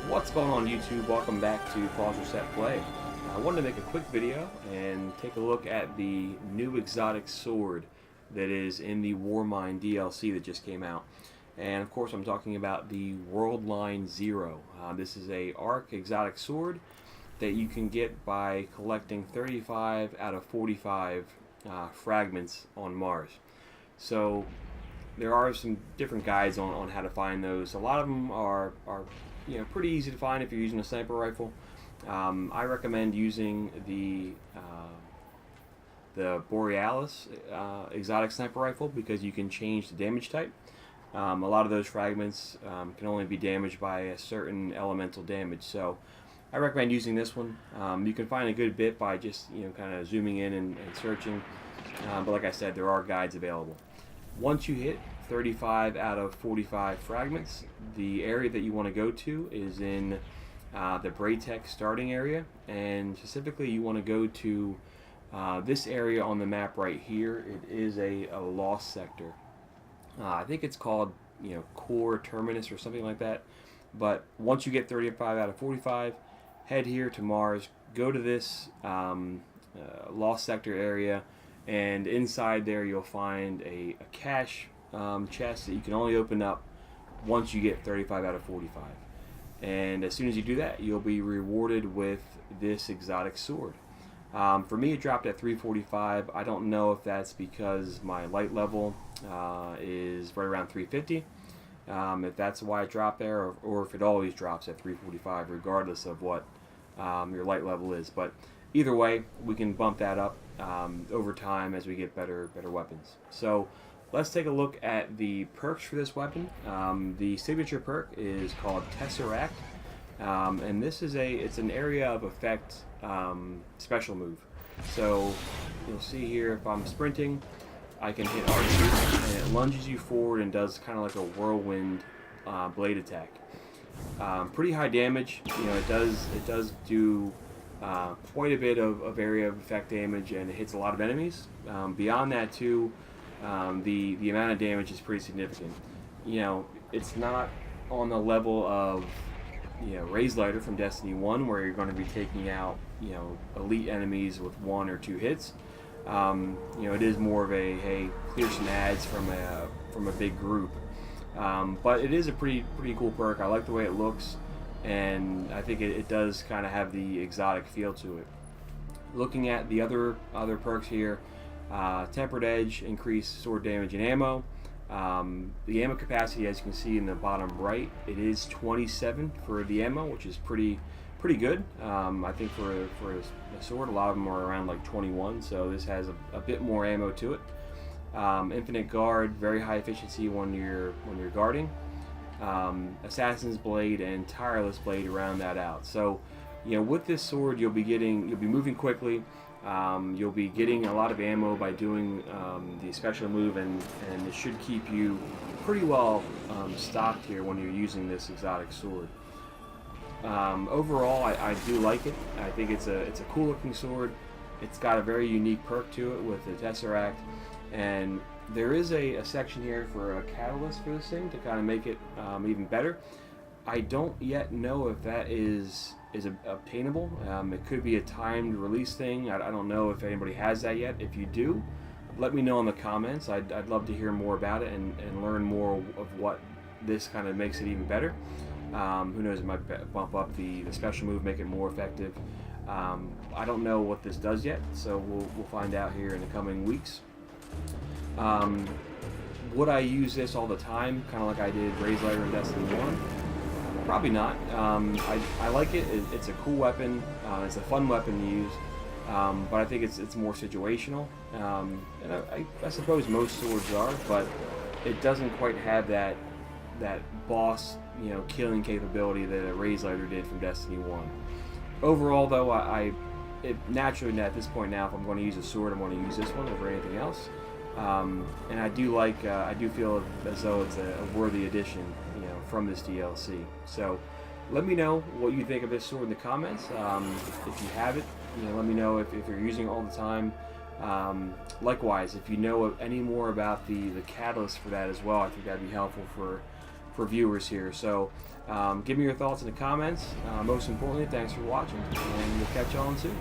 What's going on YouTube? Welcome back to Pause Reset Play. I wanted to make a quick video and take a look at the new exotic sword that is in the Warmind DLC that just came out. And of course I'm talking about the Worldline Zero. This is a ARC exotic sword that you can get by collecting 35 out of 45 fragments on Mars. So there are some different guides on how to find those. A lot of them are pretty easy to find if you're using a sniper rifle. I recommend using the Borealis exotic sniper rifle because you can change the damage type. A lot of those fragments can only be damaged by a certain elemental damage, so I recommend using this one. You can find a good bit by just kind of zooming in and searching, but like I said, there are guides available. Once you hit 35 out of 45 fragments, the area that you want to go to is in the Braytech starting area, and specifically you want to go to this area on the map right here. It is a lost sector. I think it's called Core Terminus or something like that. But once you get 35 out of 45, head here to Mars, go to this lost sector area, and inside there you'll find a cache chest that you can only open up once you get 35 out of 45. And as soon as you do that, you'll be rewarded with this exotic sword. For me, it dropped at 345. I don't know if that's because my light level is right around 350. If that's why it dropped there, or if it always drops at 345 regardless of what your light level is. But either way, we can bump that up over time as we get better weapons. So let's take a look at the perks for this weapon. The signature perk is called Tesseract, and this is it's an area of effect special move. So you'll see here, if I'm sprinting, I can hit R2 and it lunges you forward and does kind of like a whirlwind blade attack. Pretty high damage. It does do quite a bit of area of effect damage, and it hits a lot of enemies. Beyond that too, the amount of damage is pretty significant. It's not on the level of Razelighter from Destiny 1, where you're going to be taking out elite enemies with 1 or 2 hits. It is more of a, hey, clear some ads from a big group. But it is a pretty cool perk. I like the way it looks, and I think it does kind of have the exotic feel to it. Looking at the other perks here, Tempered Edge, increased sword damage and ammo. The ammo capacity, as you can see in the bottom right, it is 27 for the ammo, which is pretty good. I think for a sword, a lot of them are around like 21, so this has a bit more ammo to it. Infinite Guard, very high efficiency when you're guarding. Assassin's Blade and Tireless Blade to round that out. So with this sword, you'll be moving quickly. You'll be getting a lot of ammo by doing the special move, and it should keep you pretty well stocked here when you're using this exotic sword. Overall, I do like it. I think it's a cool looking sword. It's got a very unique perk to it with the Tesseract, and there is a section here for a catalyst for this thing to kind of make it even better. I don't yet know if that is obtainable. It could be a timed release thing. I don't know if anybody has that yet. If you do, let me know in the comments. I'd love to hear more about it and learn more of what this kind of makes it even better. Who knows, it might bump up the special move, make it more effective. I don't know what this does yet, so we'll find out here in the coming weeks. Would I use this all the time, kind of like I did Razelighter in Destiny 1? Probably not. I like it. It's a cool weapon. It's a fun weapon to use, but I think it's more situational. And I suppose most swords are, but it doesn't quite have that boss killing capability that a Razelighter did from Destiny 1. Overall, though, naturally at this point now, if I'm going to use a sword, I'm going to use this one over anything else. And I do feel as though it's a worthy addition, from this DLC. So let me know what you think of this sword in the comments. If you have it, let me know if you're using it all the time. Likewise, if you know any more about the catalyst for that as well, I think that'd be helpful for for viewers here. So give me your thoughts in the comments. Most importantly, thanks for watching, and we'll catch y'all on soon.